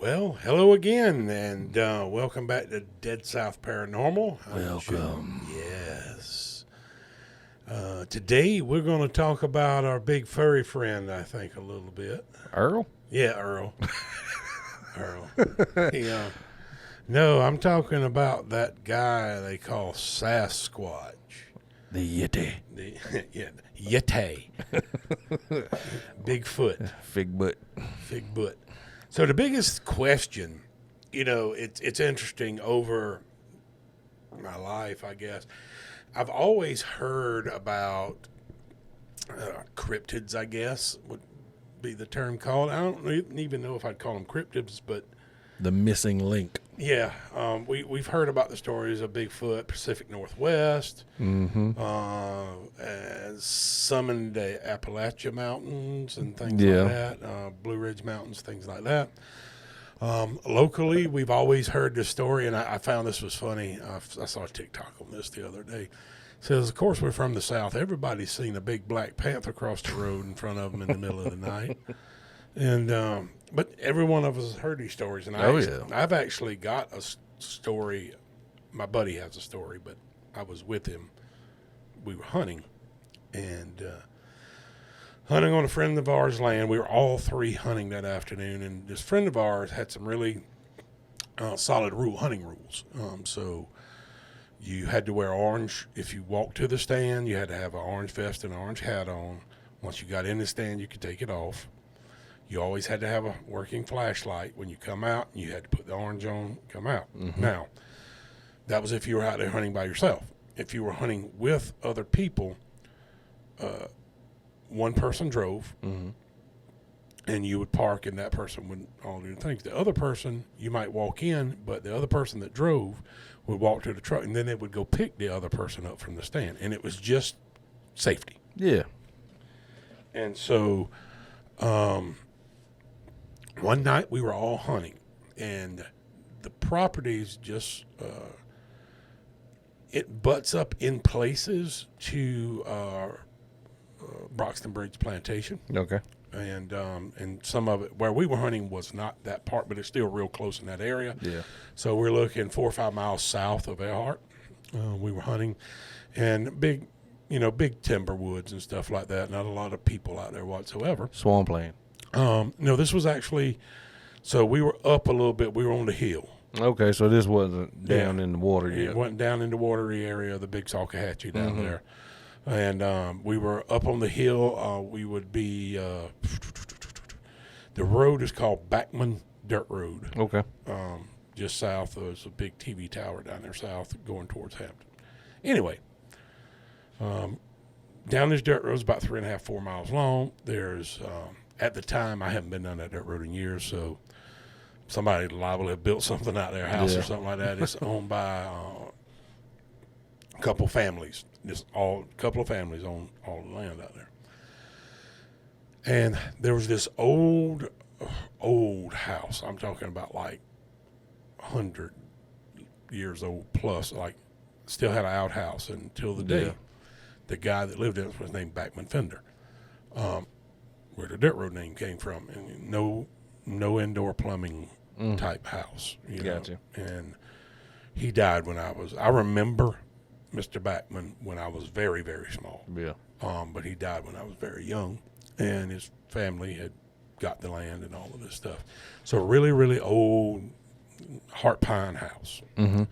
Well, hello again, and welcome back to Dead South Paranormal. Welcome. Yes. Today we're going to talk about our big furry friend, I think, a little bit. Earl? Yeah, Earl. Earl. No, I'm talking about that guy they call Sasquatch. The Yeti. Yeti. Bigfoot. Figbutt. So the biggest question, it's interesting over my life, I guess. I've always heard about cryptids, I guess, would be the term called. I don't even know if I'd call them cryptids, but The missing link. yeah, we've heard about the stories of Bigfoot, Pacific Northwest, and some in the Appalachia Mountains and things like that, Blue Ridge Mountains, things like that. Locally, we've always heard this story, and I found this was funny. I saw a TikTok on this the other day. It says, of course, we're from the South. Everybody's seen a big black panther cross the road in front of them in the middle of the night. And but every one of us has heard these stories, and I've actually got a story. My buddy has a story, but I was with him. We were hunting, and hunting on a friend of ours' land. We were all three hunting that afternoon, and this friend of ours had some really solid hunting rules. So you had to wear orange. If you walked to the stand, you had to have an orange vest and an orange hat on. Once you got in the stand, you could take it off. You always had to have a working flashlight. When you come out, you had to put the orange on, come out. Mm-hmm. Now, that was if you were out there hunting by yourself. If you were hunting with other people, one person drove, and you would park, and that person would all do things. The other person, you might walk in, but the other person that drove would walk to the truck, and then they would go pick the other person up from the stand, and it was just safety. Yeah. And so one night we were all hunting, and the properties just it butts up in places to Broxton Bridge Plantation. Okay. And some of it where we were hunting was not that part, but it's still real close in that area. Yeah. So we're looking 4 or 5 miles south of Elkhart. We were hunting, and big timber woods and stuff like that. Not a lot of people out there whatsoever. Swampland. No, this was actually, so we were up a little bit. We were on the hill. Okay, so this wasn't down in the water yet. It wasn't down in the watery area of the Big Salkehatchie down there. And we were up on the hill. We would be, the road is called Backman Dirt Road. Okay. Just south. There's a big TV tower down there south going towards Hampton. Anyway, down this dirt road is about 3.5, 4 miles long. There's, at the time, I haven't been down that dirt road in years, so somebody liable to have built something out their house or something like that. It's owned by a couple families. A couple of families own all the land out there. And there was this old house. I'm talking about like 100 years old plus, like still had an outhouse until the day. The guy that lived in it was named Backman Fender, where the dirt road name came from. And no indoor plumbing type house. Gotcha. And he died when I remember Mr. Backman when I was very, very small. Yeah. But he died when I was very young, and his family had got the land and all of this stuff. So really, really old heart pine house. Mm-hmm.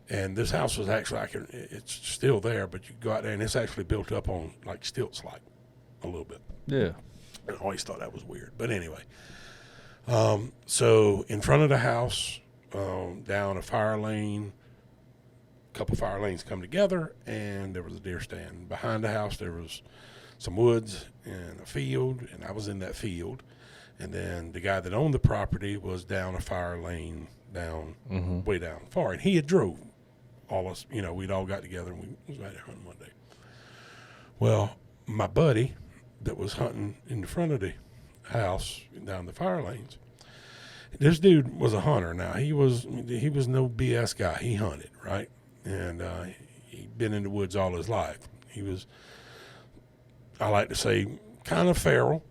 And this house was actually, it's still there, but you go out there and it's actually built up on like stilts, like a little bit. Yeah. I always thought that was weird. But anyway, so in front of the house, down a fire lane, a couple fire lanes come together, and there was a deer stand. Behind the house, there was some woods and a field, and I was in that field. And then the guy that owned the property was down a fire lane, way down far, and he had drove all us. We'd all got together and we was out there hunting one day. Well, my buddy that was hunting in the front of the house down the fire lanes, this dude was a hunter. Now he was no BS guy. He hunted, right? And he'd been in the woods all his life. He was, I like to say, kind of feral,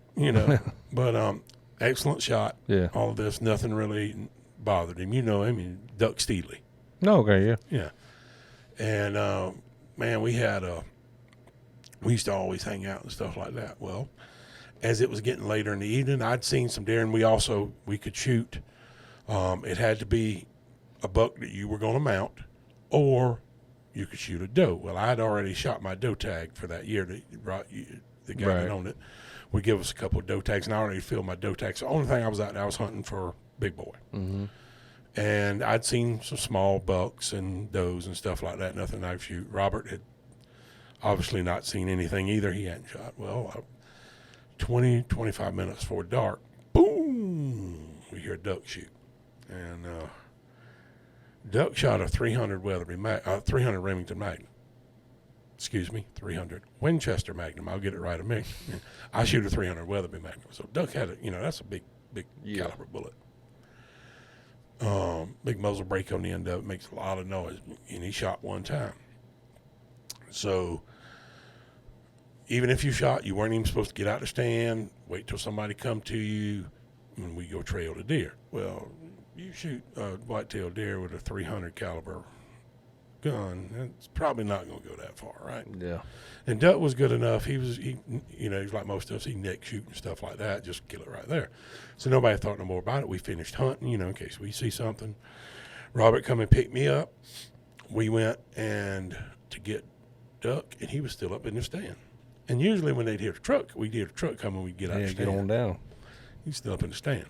but excellent shot. Yeah. All of this, nothing really bothered him. You know him, Duck Steely. No, okay, yeah. Yeah. And, man, we used to always hang out and stuff like that. Well, as it was getting later in the evening, I'd seen some deer, and we could shoot. It had to be a buck that you were going to mount, or you could shoot a doe. Well, I'd already shot my doe tag for that year. The guy that owned it would give us a couple of doe tags, and I already filled my doe tags. The only thing I was out there, I was hunting for big boy. Mm-hmm. And I'd seen some small bucks and does and stuff like that, nothing I'd shoot. Robert had obviously not seen anything either. He hadn't shot. Well, 25 minutes before dark, boom, we hear a duck shoot. And duck shot a 300 Remington Magnum. Excuse me, 300 Winchester Magnum. I'll get it right a minute. I shoot a 300 Weatherby Magnum. So duck had that's a big caliber bullet. Big muzzle brake on the end of it, makes a lot of noise, and he shot one time. So even if you shot, you weren't even supposed to get out the stand, wait till somebody come to you, and we go trail the deer. Well, you shoot a whitetail deer with a 300 caliber gun, it's probably not going to go that far, right? Yeah. And Duck was good enough. He's like most of us. He neck shoot and stuff like that, just kill it right there. So nobody thought no more about it. We finished hunting, in case we see something. Robert come and picked me up. We went to get Duck, and he was still up in the stand. And usually when they'd hear the truck, we'd hear the truck coming, we'd get out the stand. Get on down. He's still up in the stand.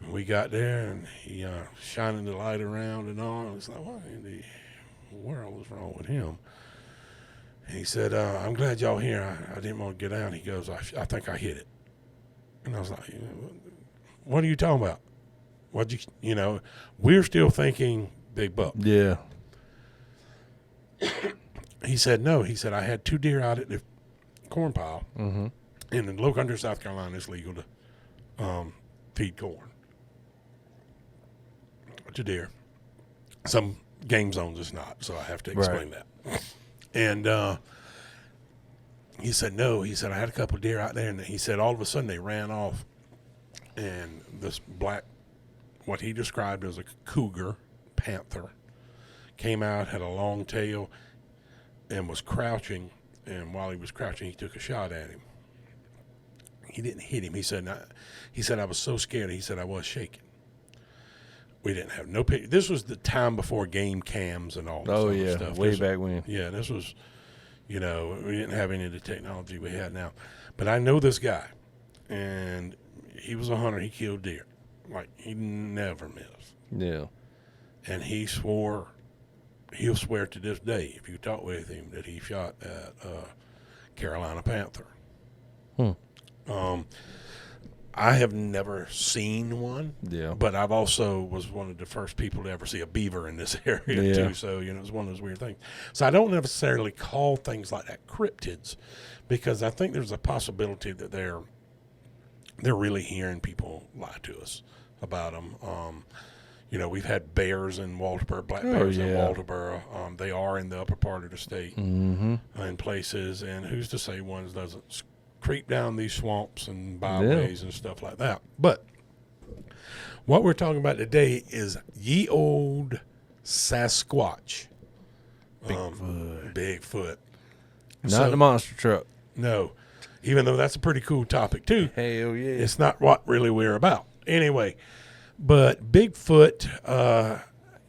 And we got there, and he shining the light around and all. I was like, what in the world was wrong with him? And he said, I'm glad y'all here. I didn't want to get down. He goes, I think I hit it. And I was like, what are you talking about? We're still thinking big buck. Yeah. He said, no. He said, I had 2 deer out at the corn pile. Mm-hmm. And in low country, South Carolina, it's legal to feed corn to deer. Some game zones it's not, so I have to explain that. And he said, no. He said, I had a couple of deer out there, and he said all of a sudden they ran off, and this black, what he described as a cougar, panther, came out, had a long tail, and was crouching, and while he was crouching, he took a shot at him. He didn't hit him. He said, I was so scared. He said, I was shaking. We didn't have no picture. This was the time before game cams and all this stuff. Way back when. Yeah, this was, we didn't have any of the technology we have now. But I know this guy, and he was a hunter. He killed deer. Like, he never missed. Yeah. And he'll swear to this day, if you talk with him, that he shot at Carolina Panther. I have never seen one. Yeah. But I've also was one of the first people to ever see a beaver in this area too. So, it's one of those weird things. So I don't necessarily call things like that cryptids, because I think there's a possibility that they're really hearing people lie to us about them. We've had bears in Walterboro, black bears in Walterboro. They are in the upper part of the state in places, and who's to say one doesn't creep down these swamps and byways and stuff like that. But what we're talking about today is ye old Sasquatch. Bigfoot. Not the monster truck. No. Even though that's a pretty cool topic too. Hell yeah. It's not what really we're about. Anyway, but Bigfoot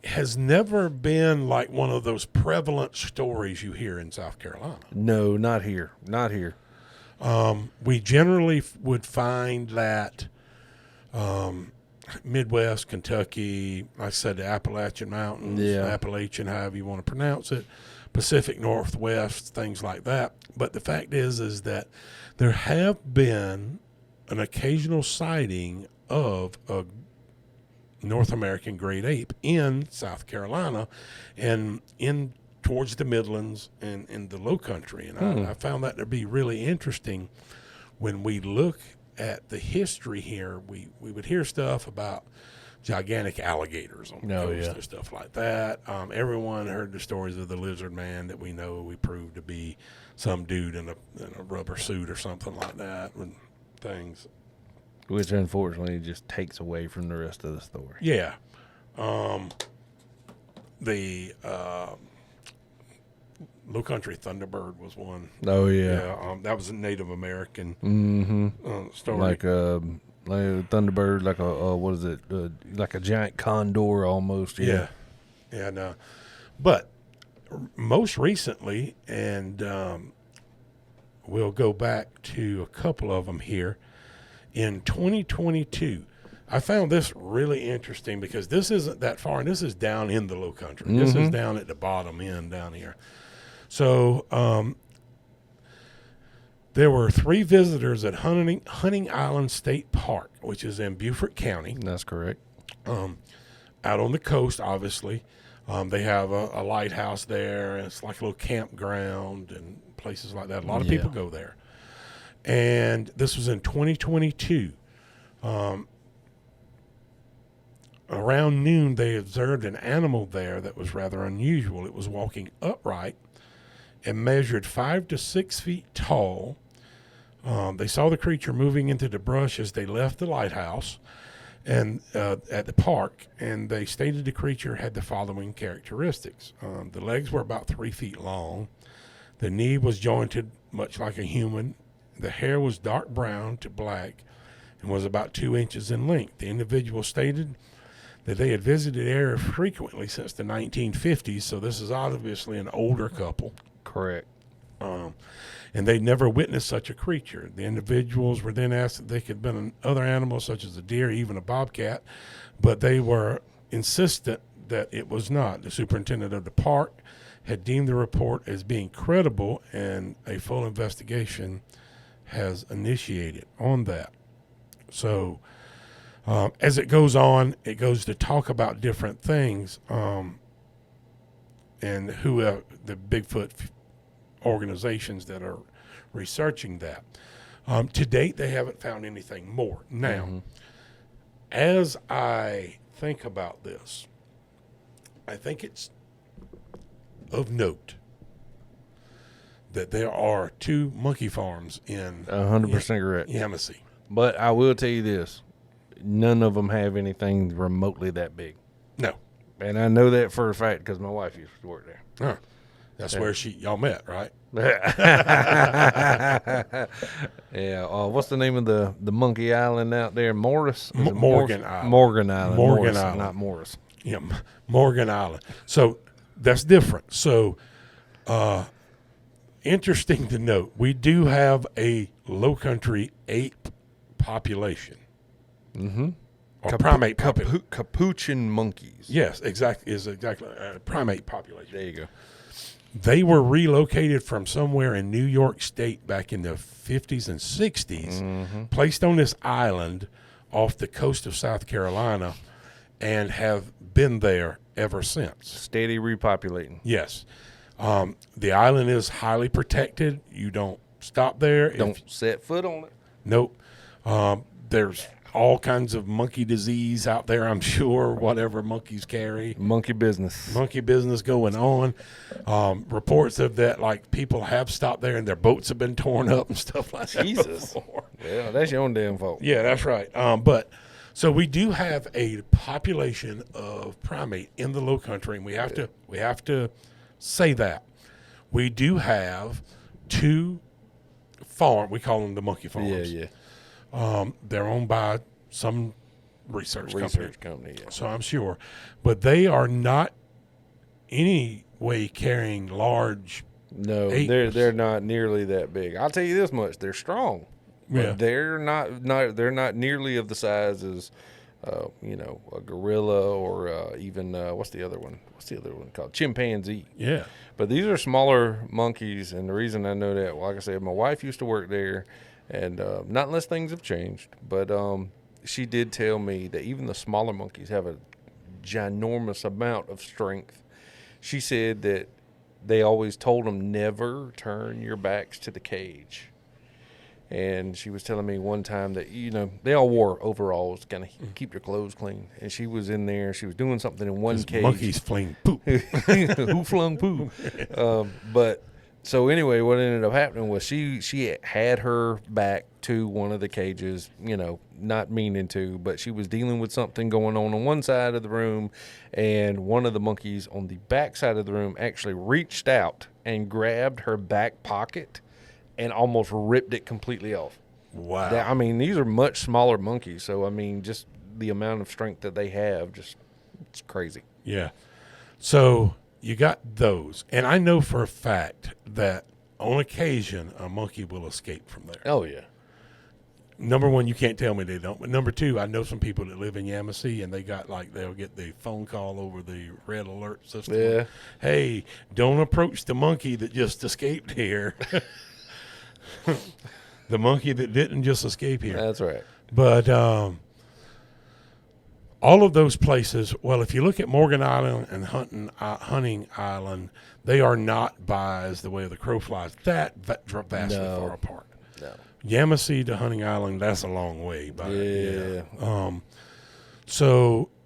has never been like one of those prevalent stories you hear in South Carolina. No, not here. Not here. We generally would find that Midwest, Kentucky, like I said, the Appalachian Mountains, Appalachian, however you want to pronounce it, Pacific Northwest, things like that. But the fact is that there have been an occasional sighting of a North American great ape in South Carolina and in towards the Midlands and in the Low Country. And I found that to be really interesting. When we look at the history here, we would hear stuff about gigantic alligators on the coast and stuff like that. Everyone heard the stories of the lizard man that we proved to be some dude in a rubber suit or something like that and things. Which unfortunately just takes away from the rest of the story. Yeah. The Low Country Thunderbird was one. Oh, yeah. Yeah, that was a Native American story. Like a Thunderbird, like a what is it? Like a giant condor almost. Yeah. No. But most recently, and we'll go back to a couple of them here, in 2022, I found this really interesting because this isn't that far, and this is down in the Low Country. Mm-hmm. This is down at the bottom end down here. So there were 3 visitors at Hunting Island State Park, which is in Beaufort County. That's correct. Out on the coast, obviously. They have a lighthouse there, and it's like a little campground and places like that. A lot of people go there. And this was in 2022. Around noon, they observed an animal there that was rather unusual. It was walking upright and measured 5 to 6 feet tall. They saw the creature moving into the brush as they left the lighthouse and at the park, and they stated the creature had the following characteristics. The legs were about 3 feet long. The knee was jointed much like a human. The hair was dark brown to black and was about 2 inches in length. The individual stated that they had visited the area frequently since the 1950s, so this is obviously an older couple. Correct. And they'd never witnessed such a creature. The individuals were then asked if they could have been other animals such as a deer, even a bobcat, but they were insistent that it was not. The superintendent of the park had deemed the report as being credible, and a full investigation has initiated on that. So as it goes on, it goes to talk about different things and who the Bigfoot organizations that are researching that. To date, they haven't found anything more. Now, as I think about this, I think it's of note that there are 2 monkey farms in 100% correct. Yamasee. But I will tell you this. None of them have anything remotely that big. No. And I know that for a fact because my wife used to work there. Huh. That's where y'all met, right? Yeah. What's the name of the monkey island out there? Morris? Morgan Island. Morgan Island. Morgan Island. Not Morris. Yeah, Morgan Island. So that's different. So interesting to note, we do have a Low Country ape population. Mm-hmm. Or primate population. Capuchin monkeys. Yes, exactly. Is exactly primate population. There you go. They were relocated from somewhere in New York State back in the 50s and 60s, placed on this island off the coast of South Carolina, and have been there ever since. Steady repopulating. Yes. The island is highly protected. You don't stop there. Don't set foot on it. Nope. There's all kinds of monkey disease out there, I'm sure, whatever monkeys carry. Monkey business going on. Reports of that, like, people have stopped there and their boats have been torn up and stuff like that. Jesus. Before. Yeah, that's your own damn fault. Yeah, that's right. But so we do have a population of primate in the Low Country, and we have to say that. We do have 2 farms. We call them the monkey farms. Yeah. They're owned by some research company. Yeah. So I'm sure. But they are not any way carrying large No, apes. they're not nearly that big. I'll tell you this much: they're strong, but Yeah. they're not nearly of the size as a gorilla or even what's the other one? What's the other one called? Chimpanzee. Yeah. But these are smaller monkeys, and the reason I know that, like I said, my wife used to work there. And not unless things have changed, but she did tell me that even the smaller monkeys have a ginormous amount of strength. She said that they always told them never turn your backs to the cage. And she was telling me one time that, they all wore overalls to kind of keep their clothes clean. And she was in there. She was doing something in one cage. Monkeys fling poop. Who flung poop? But So anyway, what ended up happening was she had her back to one of the cages, not meaning to, but she was dealing with something going on one side of the room, and one of the monkeys on the back side of the room actually reached out and grabbed her back pocket and almost ripped it completely off. Wow. These are much smaller monkeys, so just the amount of strength that they have, it's crazy. Yeah. So you got those. And I know for a fact that on occasion a monkey will escape from there. Oh, yeah. Number one, you can't tell me they don't. But number two, I know some people that live in Yamasee, and they'll get the phone call over the red alert system. Yeah. Hey, don't approach the monkey that just escaped here. The monkey that didn't just escape here. That's right. But all of those places, well, if you look at Morgan Island and Hunting Island, they are not by, as the way of the crow flies, vastly far apart. No. Yamasee to Hunting Island, that's a long way. Yeah.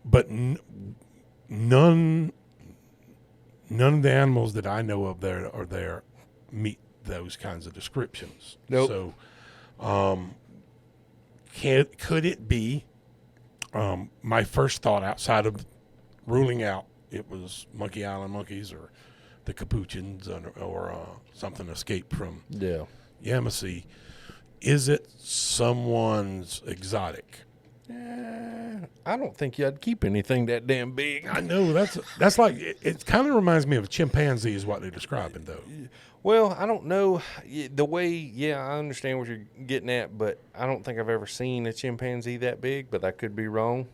But none of the animals that I know of there meet those kinds of descriptions. Nope. So, could it be? My first thought, outside of ruling out it was Monkey Island monkeys or the capuchins or something escaped from Yamasee, is it someone's exotic? I don't think you'd keep anything that damn big. I know that's like it kind of reminds me of a chimpanzee is what they're describing though. Well, I don't know the way. I understand what you're getting at, but I don't think I've ever seen a chimpanzee that big. But I could be wrong.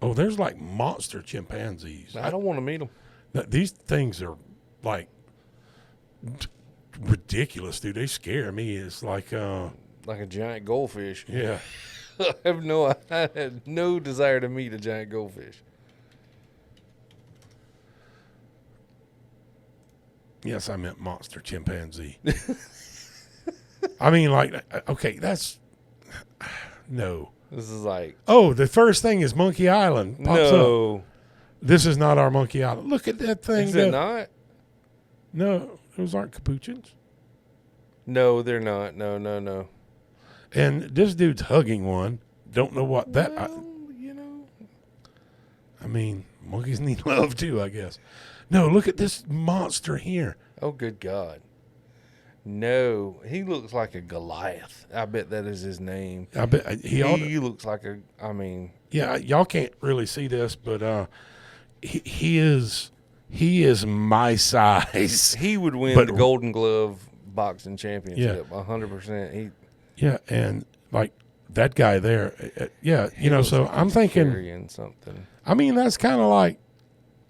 Oh, there's like monster chimpanzees. I don't want to meet them. These things are like ridiculous, dude. They scare me. It's like a giant goldfish. Yeah. I had no desire to meet a giant goldfish. Yes, I meant monster chimpanzee. I mean, okay, that's no. This is like, oh, the first thing is Monkey Island pops up. This is not our Monkey Island. Look at that thing. Is it not? No, those aren't capuchins. No, they're not. No. And this dude's hugging one. Don't know what that. I mean, monkeys need love too, I guess. No, look at this monster here. Oh, good God. No, he looks like a Goliath. I bet that is his name. I bet he looks like yeah, y'all can't really see this, but he is my size. He would win the Golden Glove boxing championship, 100%. Yeah, and like that guy there, so I'm thinking something. I mean, that's kind of like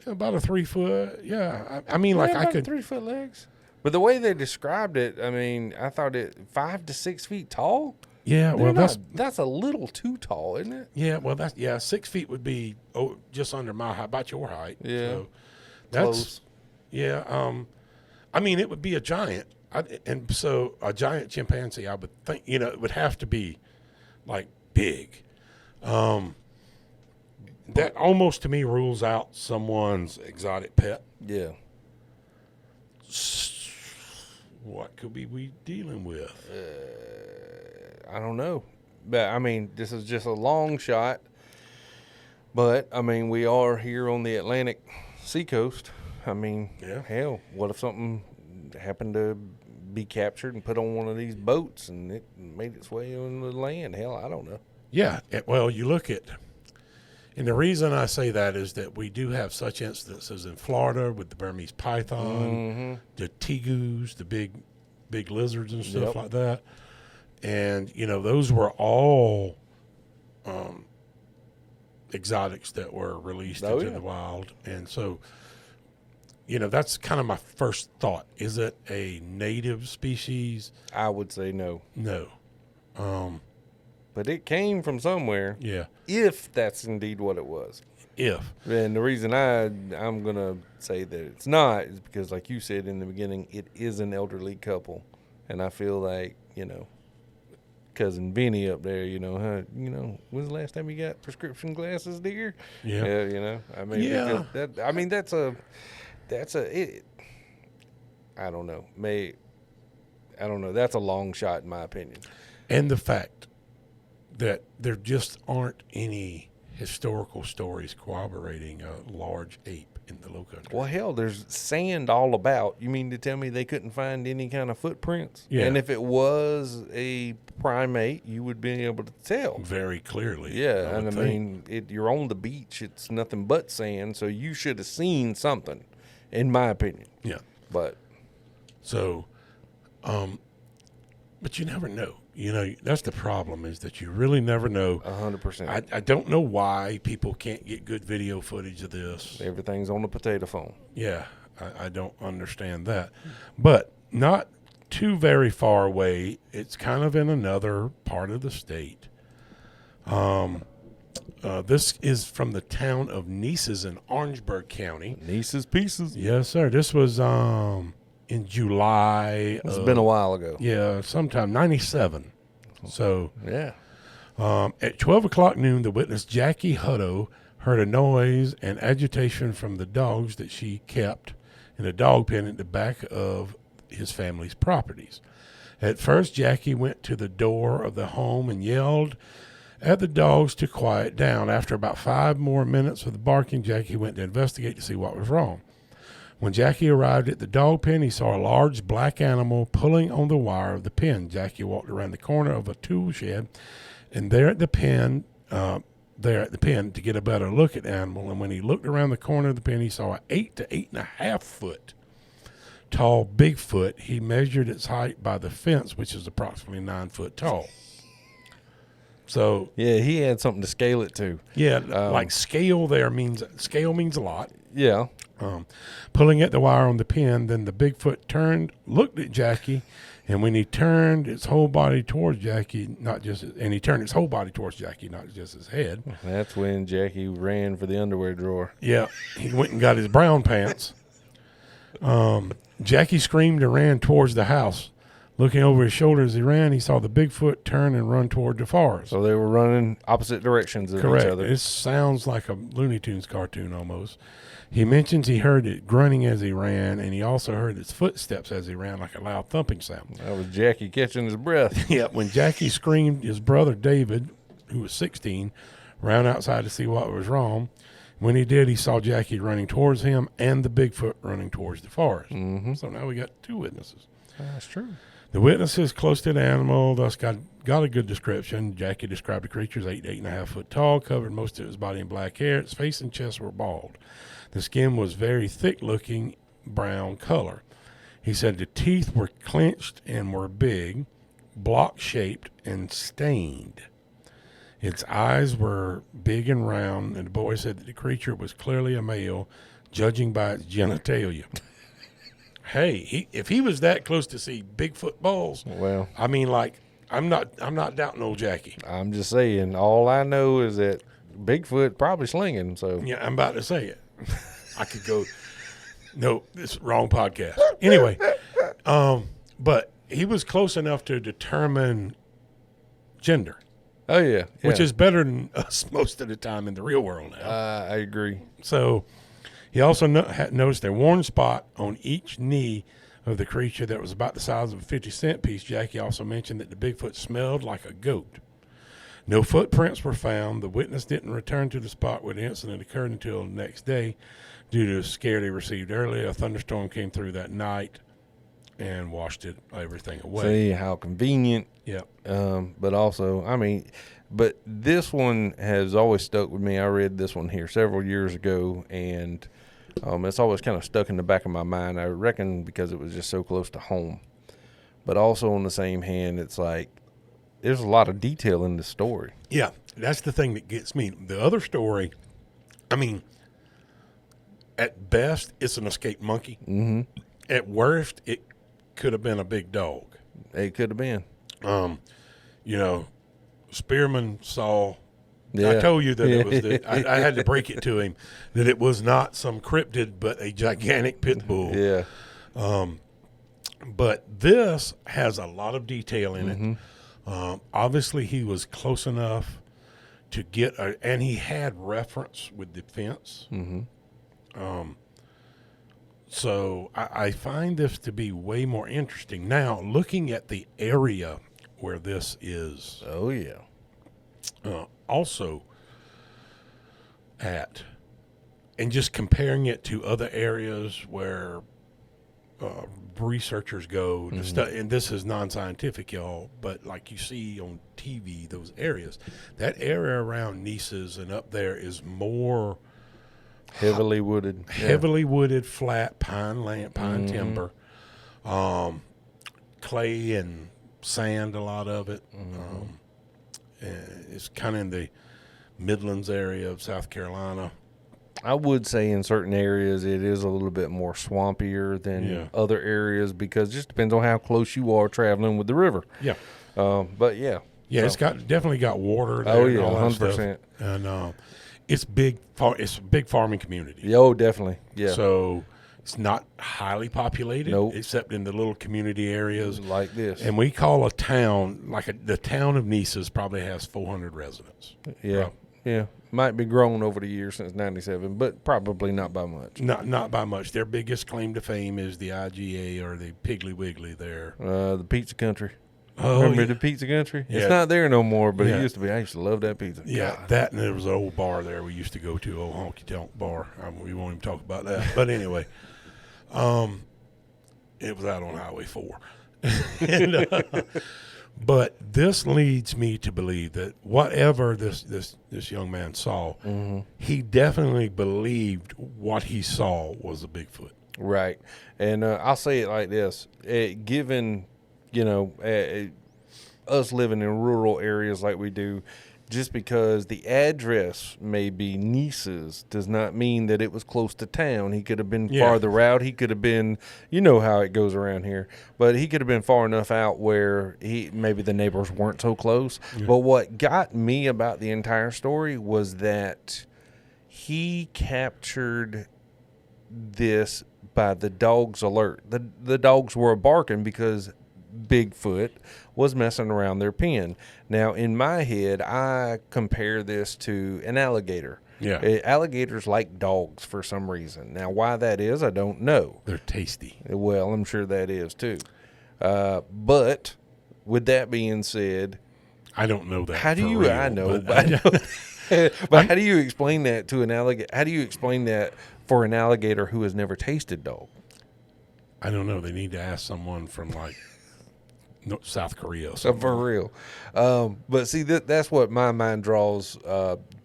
about a 3 foot. Yeah, I mean, like I could 3 foot legs. But the way they described it, I mean, I thought it 5 to 6 feet tall. Yeah, well, that's a little too tall, isn't it? Yeah, well, 6 feet would be just under my height, about your height. Yeah, so that's close. Yeah. I mean, it would be a giant, and so a giant chimpanzee. I would think, it would have to be like big. That almost to me rules out someone's exotic pet. Yeah. What could we dealing with? I don't know. But, I mean, this is just a long shot. But, I mean, we are here on the Atlantic seacoast. I mean, hell, what if something happened to be captured and put on one of these boats and it made its way on the land? Hell, I don't know. Yeah. Well, you look at... And the reason I say that is that we do have such instances in Florida with the Burmese python, the tegus, the big lizards and stuff like that. And, those were all exotics that were released into the wild. And so, that's kind of my first thought. Is it a native species? I would say no. No. But it came from somewhere. Yeah. If that's indeed what it was. And the reason I'm going to say that it's not is because, like you said in the beginning, it is an elderly couple. And I feel like, Cousin Vinny up there, when's the last time you got prescription glasses, dear? Yeah. I mean, I don't know. I don't know. That's a long shot in my opinion. And the fact that there just aren't any historical stories corroborating a large ape in the Low Country. Well, hell, there's sand all about. You mean to tell me they couldn't find any kind of footprints? Yeah. And if it was a primate, you would be able to tell. Very clearly. Yeah, and I mean, you're on the beach. It's nothing but sand, so you should have seen something, in my opinion. Yeah. But So, but you never know. You know, that's the problem, is that you really never know. 100%. I don't know why people can't get good video footage of this. Everything's on the potato phone. Yeah, I don't understand that. But not too very far away. It's kind of in another part of the state. This is from the town of Neces in Orangeburg County. Neces Pieces. Yes, sir. This was in July. It's been a while ago. Yeah, sometime 97. So Yeah. at 12 o'clock noon, the witness Jackie Hutto heard a noise and agitation from the dogs that she kept in a dog pen at the back of his family's properties. At first, Jackie went to the door of the home and yelled at the dogs to quiet down. After about 5 more minutes of the barking, Jackie went to investigate to see what was wrong. When Jackie arrived at the dog pen, he saw a large black animal pulling on the wire of the pen. Jackie walked around the corner of a tool shed, and there at the pen to get a better look at the animal. And when he looked around the corner of the pen, he saw an 8 to 8.5 foot tall Bigfoot. He measured its height by the fence, which is approximately 9 foot tall. So Yeah, he had something to scale it to. yeah, like scale means a lot. Yeah. Pulling at the wire on the pin, then the Bigfoot turned, looked at Jackie, and when he turned its whole body towards Jackie, not just his head. That's when Jackie ran for the underwear drawer. Yeah, he went and got his brown pants. Jackie screamed and ran towards the house. Looking over his shoulder as he ran, he saw the Bigfoot turn and run toward the forest. So they were running opposite directions of Correct. each other. It sounds like a Looney Tunes cartoon almost. He mentions he heard it grunting as he ran, and he also heard its footsteps as he ran, like a loud thumping sound. That was Jackie catching his breath. Yeah, when Jackie screamed, his brother David, who was 16, ran outside to see what was wrong. When he did, he saw Jackie running towards him and the Bigfoot running towards the forest. Mm-hmm. So now we got 2 witnesses. That's true. The witnesses close to the animal thus got a good description. Jackie described the creature as 8 to 8.5 foot tall, covered most of his body in black hair. Its face and chest were bald. The skin was very thick-looking brown color. He said the teeth were clenched and were big, block-shaped, and stained. Its eyes were big and round, and the boy said that the creature was clearly a male, judging by its genitalia. Hey, if he was that close to see Bigfoot balls, Well, I mean, like, I'm not doubting old Jackie. I'm just saying, all I know is that Bigfoot probably slinging, so. Yeah, I'm about to say it. I could go. No, this wrong podcast. Anyway, but he was close enough to determine gender, Oh, yeah. which is better than us most of the time in the real world now. I agree. So he also noticed a worn spot on each knee of the creature that was about the size of a 50-cent piece. Jackie also mentioned that the Bigfoot smelled like a goat. No footprints were found. The witness didn't return to the spot where the incident occurred until the next day due to a scare they received earlier. A thunderstorm came through that night and washed everything away. See how convenient. Yeah. But also, I mean, but this one has always stuck with me. I read this one here several years ago, and it's always kind of stuck in the back of my mind. I reckon because it was just so close to home. But also on the same hand, it's like there's a lot of detail in the story. Yeah, that's the thing that gets me. The other story, I mean, at best, it's an escaped monkey. Mm-hmm. At worst, it could have been a big dog. It could have been. You know, Spearman saw. Yeah. I told you that it was. I had to break it to him that it was not some cryptid, but a gigantic pit bull. Yeah. But this has a lot of detail in Mm-hmm. it. Obviously, he was close enough to get, and he had reference with the fence. Mm-hmm. So I find this to be way more interesting. Now, looking at the area where this is Oh, yeah. Also at, and just comparing it to other areas where researchers go to study, and this is non-scientific, y'all, but like you see on TV, those areas, that area around Nice's and up there is more Heavily wooded. heavily wooded, flat pine timber, clay and sand, a lot of it. It's kind of in the Midlands area of South Carolina. I would say in certain areas it is a little bit more swampier than other areas because it just depends on how close you are traveling with the river. Yeah. But yeah. Yeah, So, it's definitely got water there. Oh, and yeah, all that 100%. stuff. And it's big. It's a big farming community. yeah, oh, definitely. Yeah. So it's not highly populated, Nope. except in the little community areas. Like this. And we call a town, the town of Nice's probably has 400 residents. Yeah. Yeah. Might be grown over the years since 97, but probably not by much. Not by much. Their biggest claim to fame is the IGA or the Piggly Wiggly there. The pizza country. Oh, Remember yeah. the pizza country? Yeah. It's not there no more, but Yeah. it used to be. I used to love that pizza. Yeah, God. that, and there was an old bar there we used to go to, old honky tonk bar. We won't even talk about that. But anyway, it was out on Highway 4. And, but this leads me to believe that whatever this young man saw, he definitely believed what he saw was a Bigfoot. Right. And I'll say it like this. Given, us living in rural areas like we do, just because the address may be Nice's does not mean that it was close to town. He could have been farther out. He could have been, you know how it goes around here, but he could have been far enough out where maybe the neighbors weren't so close. Yeah. But what got me about the entire story was that he captured this by the dog's alert. The dogs were barking because Bigfoot was messing around their pen. Now, in my head, I compare this to an alligator. Yeah. Alligators like dogs for some reason. Now, why that is, I don't know. They're tasty. Well, I'm sure that is too. But with that being said, I don't know that. How do you? Real, I know, but I know. But how do you explain that to an alligator? How do you explain that for an alligator who has never tasted dog? I don't know. They need to ask someone from South Korea. For real. But see, that's what my mind draws.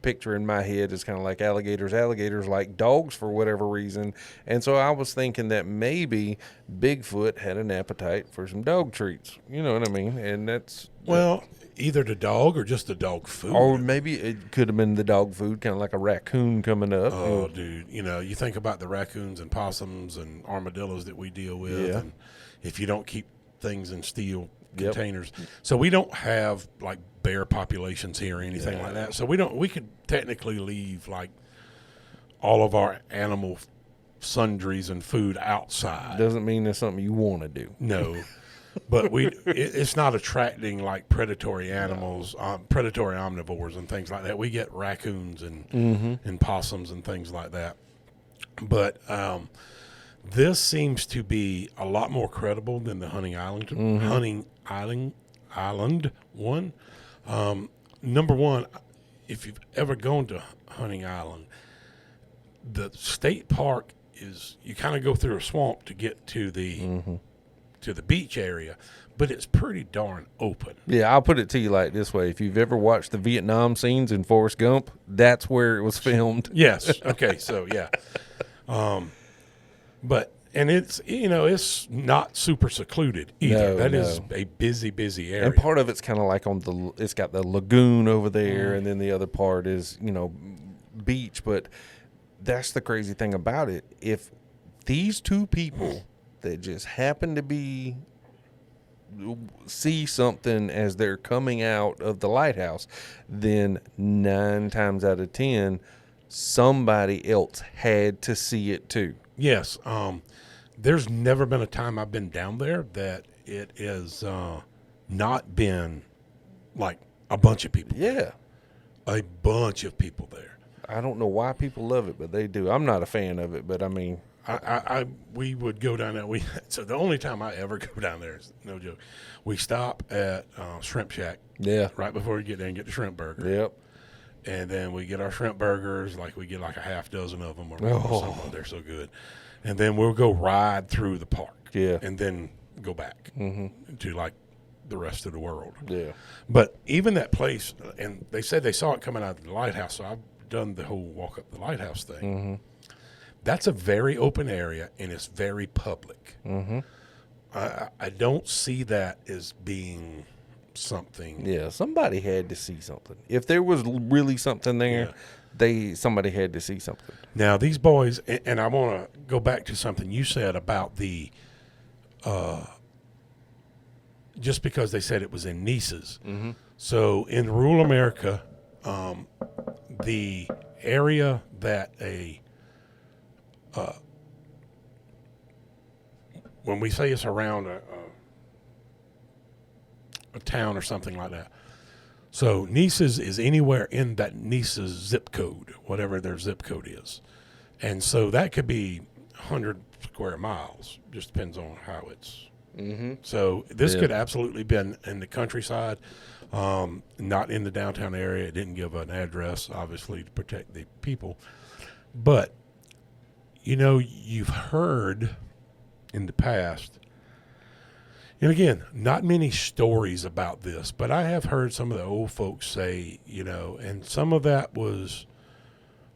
Picture in my head is kind of like alligators. Alligators like dogs for whatever reason. And so I was thinking that maybe Bigfoot had an appetite for some dog treats. You know what I mean? And that's... Well, either the dog or just the dog food. Or maybe it could have been the dog food, kind of like a raccoon coming up. Oh, dude. You think about the raccoons and possums and armadillos that we deal with. Yeah. And if you don't keep things in steel containers. So we don't have like bear populations here or anything like that. So we could technically leave like all of our animal sundries and food outside. Doesn't mean that's something you want to do. No. But it's not attracting like predatory animals, predatory omnivores and things like that. We get raccoons and possums and things like that. But this seems to be a lot more credible than the Hunting Island one. Number one, if you've ever gone to Hunting Island, the state park is, you kind of go through a swamp to get to the beach area, but it's pretty darn open. Yeah, I'll put it to you like this way. If you've ever watched the Vietnam scenes in Forrest Gump, that's where it was filmed. Yes. Okay. So, yeah. But, and it's not super secluded either. That is a busy area. And part of it's kind of like it's got the lagoon over there, and then the other part is, beach. But that's the crazy thing about it. If these two people that just happen to see something as they're coming out of the lighthouse, then 9 times out of 10, somebody else had to see it too. Yes. There's never been a time I've been down there that it is not been like a bunch of people. Yeah. A bunch of people there. I don't know why people love it, but they do. I'm not a fan of it, but I mean, we would go down there. So the only time I ever go down there is no joke. We stop at Shrimp Shack. Yeah. Right before we get there and get the shrimp burger. Yep. And then we get our shrimp burgers. Like we get like a half dozen of them or something. They're so good. And then we'll go ride through the park. Yeah. And then go back to like the rest of the world. Yeah. But even that place, and they said they saw it coming out of the lighthouse. So I've done the whole walk up the lighthouse thing. That's a very open area, and it's very public. I don't see that as being something. Yeah, somebody had to see something. If there was really something there, somebody had to see something. Now, these boys, and I want to go back to something you said about the, just because they said it was in Nice's. So in rural America, the area that when we say it's around a town or something like that. So Nice's is anywhere in that Nice's zip code, whatever their zip code is. And so that could be 100 square miles. Just depends on how it's. So this could absolutely been in the countryside, not in the downtown area. It didn't give an address, obviously, to protect the people. But, you know, you've heard in the past, and again, not many stories about this, but I have heard some of the old folks say, you know, and some of that was,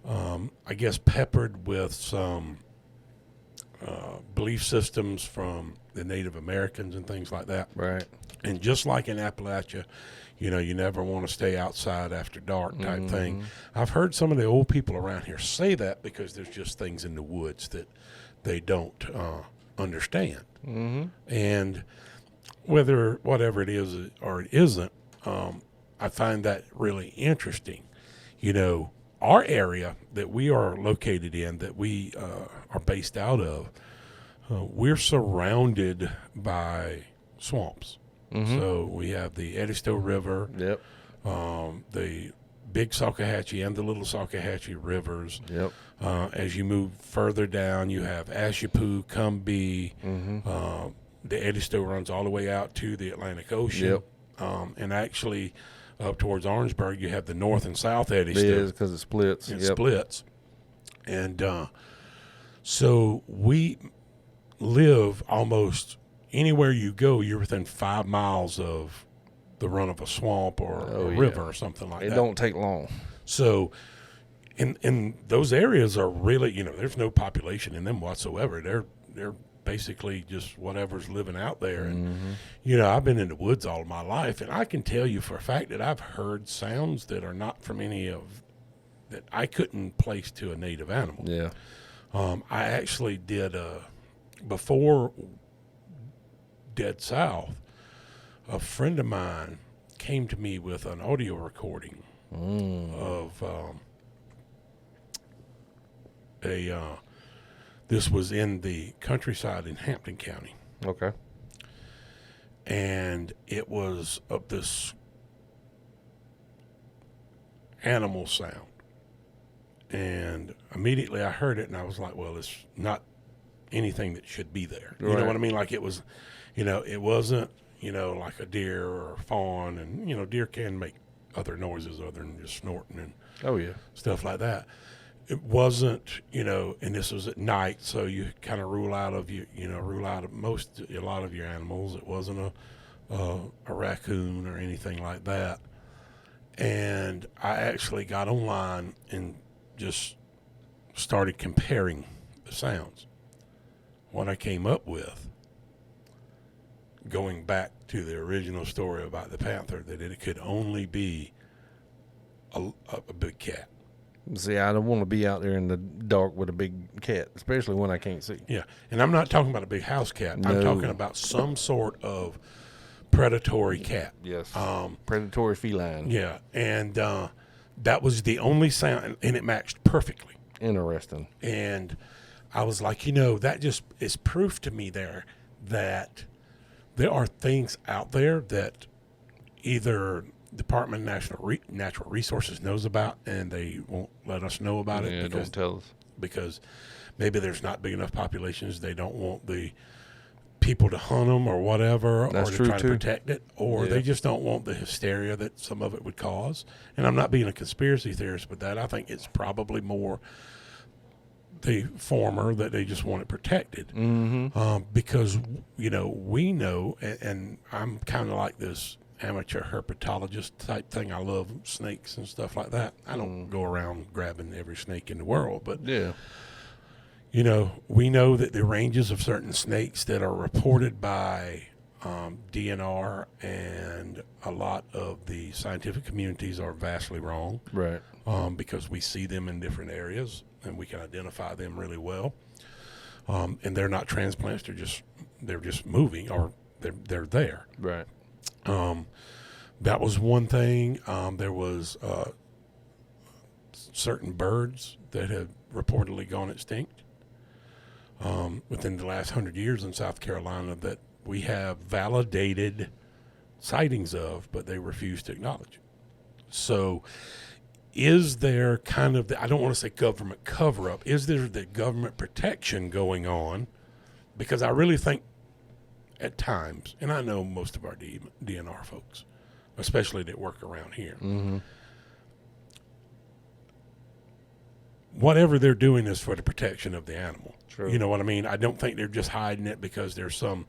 I guess, peppered with some belief systems from the Native Americans and things like that. Right. And just like in Appalachia, you know, you never want to stay outside after dark type thing. I've heard some of the old people around here say that because there's just things in the woods that they don't understand. And whatever it is or it isn't, I find that really interesting. You know, our area that we are located in, that we are based out of, we're surrounded by swamps. So we have the Edisto River, the Big Salkehatchie and the Little Salkehatchie rivers. As you move further down, you have Ashepoo, Cumbee. The Edisto runs all the way out to the Atlantic Ocean. And actually, up towards Orangeburg, you have the North and South Edisto. It is because it splits. It splits. And so we live almost anywhere you go, you're within 5 miles of the run of a swamp or a river or something like that. It don't take long. So in those areas are really, you know, there's no population in them whatsoever. They're basically just whatever's living out there. And, you know, I've been in the woods all of my life, and I can tell you for a fact that I've heard sounds that are not from any of that I couldn't place to a native animal. I actually did before Dead South, a friend of mine came to me with an audio recording of this was in the countryside in Hampton County. Okay. And it was of this animal sound. And immediately I heard it, and I was like, well, it's not anything that should be there. You know what I mean? Like it was, you know, it wasn't, you know, like a deer or a fawn. And, you know, deer can make other noises other than just snorting and stuff like that. It wasn't, you know, and this was at night, so you kind of rule out a lot of your animals. It wasn't a raccoon or anything like that. And I actually got online and just started comparing the sounds. What I came up with, going back to the original story about the panther, that it could only be a big cat. See, I don't want to be out there in the dark with a big cat, especially when I can't see. Yeah, and I'm not talking about a big house cat. No. I'm talking about some sort of predatory cat. Yes. Predatory feline. Yeah, and that was the only sound, and it matched perfectly. Interesting. And I was like, you know, that just is proof to me there that there are things out there that either Department of Natural Resources knows about and they won't let us know about it. Yeah, Because, don't tell us. because maybe there's not big enough populations. They don't want the people to hunt them or whatever, That's or to true, try to too. protect it, or they just don't want the hysteria that some of it would cause. And I'm not being a conspiracy theorist with that. I think it's probably more the former, that they just want it protected. Because, we know, and I'm kind of like this amateur herpetologist type thing. I love snakes and stuff like that. I don't go around grabbing every snake in the world, but we know that the ranges of certain snakes that are reported by DNR and a lot of the scientific communities are vastly wrong. Right. Because we see them in different areas and we can identify them really well. And they're not transplants; they're just moving, or they're there. Right. That was one thing. There was certain birds that have reportedly gone extinct within the last 100 years in South Carolina that we have validated sightings of, but they refuse to acknowledge it. So is there kind of I don't want to say government cover-up, is there the government protection going on? Because I really think at times, and I know most of our DNR folks, especially that work around here, whatever they're doing is for the protection of the animal. True. You know what I mean? I don't think they're just hiding it because there's some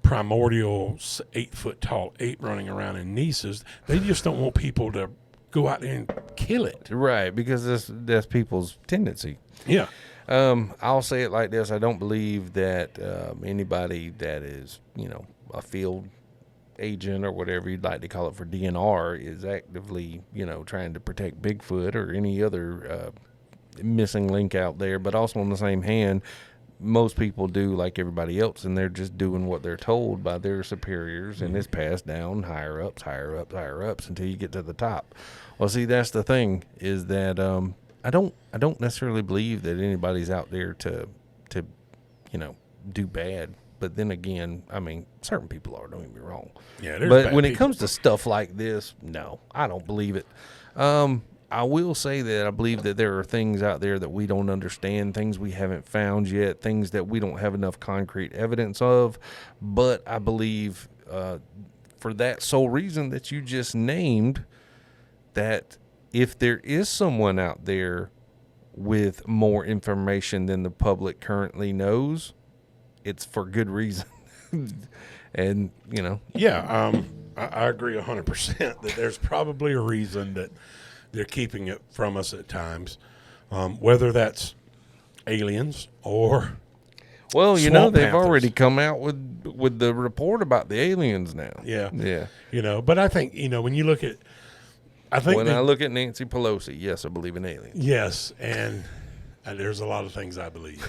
primordial 8-foot tall ape running around in Nice's. They just don't want people to go out there and kill it. Right, because that's people's tendency. Yeah. I'll say it like this. I don't believe that anybody that is, a field agent or whatever you'd like to call it for DNR is actively, trying to protect Bigfoot or any other missing link out there. But also on the same hand, most people do like everybody else, and they're just doing what they're told by their superiors, and it's passed down higher ups until you get to the top. Well, see, that's the thing, is that I don't necessarily believe that anybody's out there to do bad. But then again, I mean, certain people are. Don't get me wrong. Yeah, there's but bad when it people. comes to stuff like this, no, I don't believe it. I will say that I believe that there are things out there that we don't understand, things we haven't found yet, things that we don't have enough concrete evidence of. But I believe for that sole reason that you just named, that if there is someone out there with more information than the public currently knows, it's for good reason. And, Yeah, I agree 100% that there's probably a reason that they're keeping it from us at times, whether that's aliens or well, they've panthers. Already come out with the report about the aliens now. Yeah. But I think, when you look at, I look at Nancy Pelosi, yes, I believe in aliens. Yes, and there's a lot of things I believe.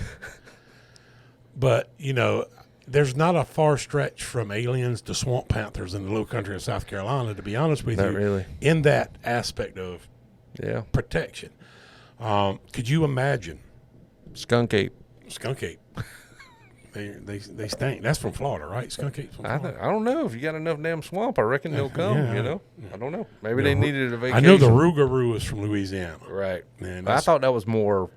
But, there's not a far stretch from aliens to swamp panthers in the low country of South Carolina, to be honest with you. Not really. In that aspect of protection. Could you imagine? Skunk ape. They stink. That's from Florida, right? Skunk apes from Florida. I don't know. If you got enough damn swamp, I reckon they'll come, I don't know. Maybe they needed a vacation. I know the rougarou is from Louisiana. Right. I thought that was more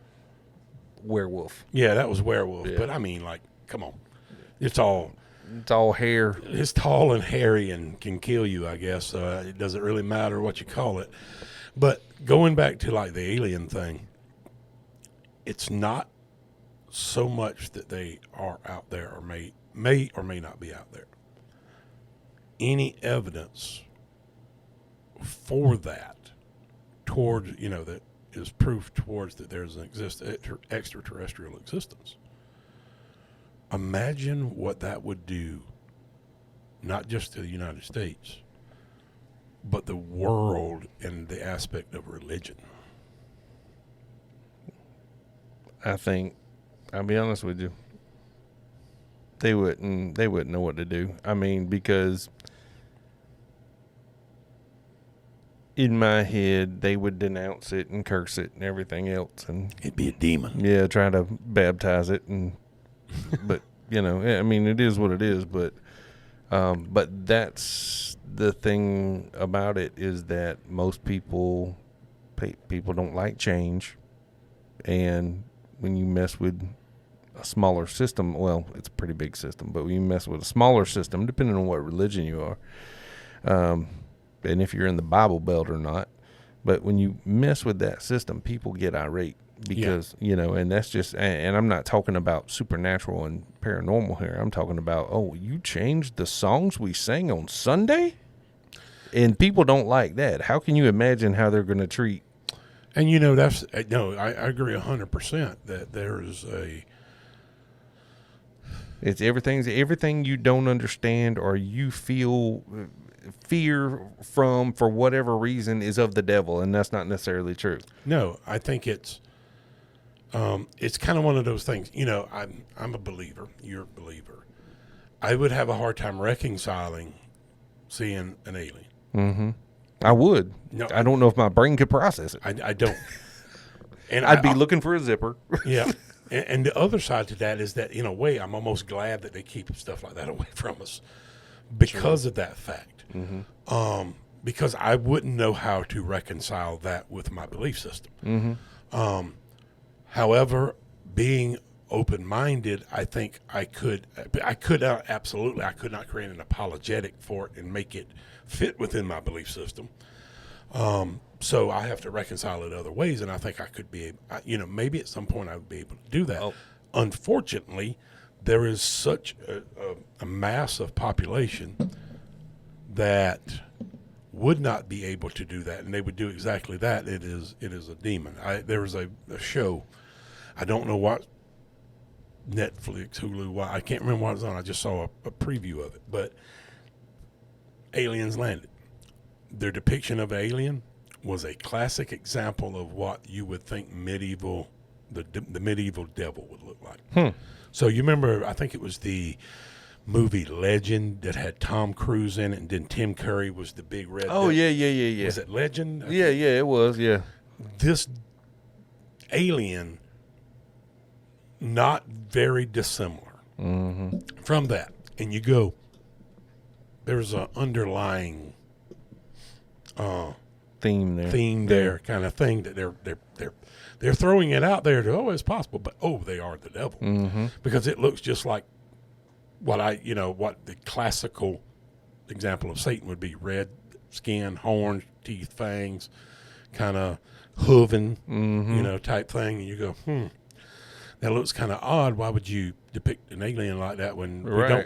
werewolf. Yeah, that was werewolf. Yeah. But I mean, come on. It's all hair. It's tall and hairy and can kill you, I guess. It doesn't really matter what you call it. But going back to the alien thing, it's not so much that they are out there or may or may not be out there. Any evidence for that towards, that is proof towards that there's an extraterrestrial existence. Imagine what that would do, not just to the United States, but the world in the aspect of religion. I think, I'll be honest with you, they wouldn't know what to do. I mean, because in my head, they would denounce it and curse it and everything else, and it'd be a demon. Yeah, try to baptize it, but I mean, it is what it is. But that's the thing about it, is that most people don't like change, and when you mess with a smaller system, well, it's a pretty big system, but when you mess with a smaller system, depending on what religion you are, and if you're in the Bible Belt or not, but when you mess with that system, people get irate because, and that's just, and I'm not talking about supernatural and paranormal here. I'm talking about, oh, you changed the songs we sang on Sunday? And people don't like that. How can you imagine how they're going to treat? And, I agree 100% that there is it's everything you don't understand or you feel fear from for whatever reason is of the devil, and that's not necessarily true. No, I think it's kind of one of those things. I'm a believer. You're a believer. I would have a hard time reconciling seeing an alien. Mm-hmm. I would. No, I don't know if my brain could process it. I don't. And I'd be looking for a zipper. Yeah. And the other side to that is that, in a way, I'm almost glad that they keep stuff like that away from us because of that fact. Mm-hmm. Because I wouldn't know how to reconcile that with my belief system. Mm-hmm. However, being open-minded, I think I could absolutely, I could not create an apologetic for it and make it fit within my belief system. So I have to reconcile it other ways, and I think I could be, maybe at some point I would be able to do that. Oh. Unfortunately, there is such a mass of population that would not be able to do that, and they would do exactly that. It is a demon. There was a show, I don't know what, Netflix, Hulu, I can't remember what it was on. I just saw a preview of it, but aliens landed. Their depiction of alien was a classic example of what you would think the medieval devil would look like. So you remember, I think it was the movie Legend that had Tom Cruise in it, and then Tim Curry was the big red. Oh, yeah. Was it Legend? Yeah, it was, yeah. This alien, not very dissimilar from that. And you go, there's an underlying theme there, kind of thing that they're throwing it out there to, it's possible, but they are the devil, because it looks just like what the classical example of Satan would be: red skin, horns, teeth, fangs, kind of hooving, type thing. And you go, that looks kind of odd. Why would you depict an alien like that when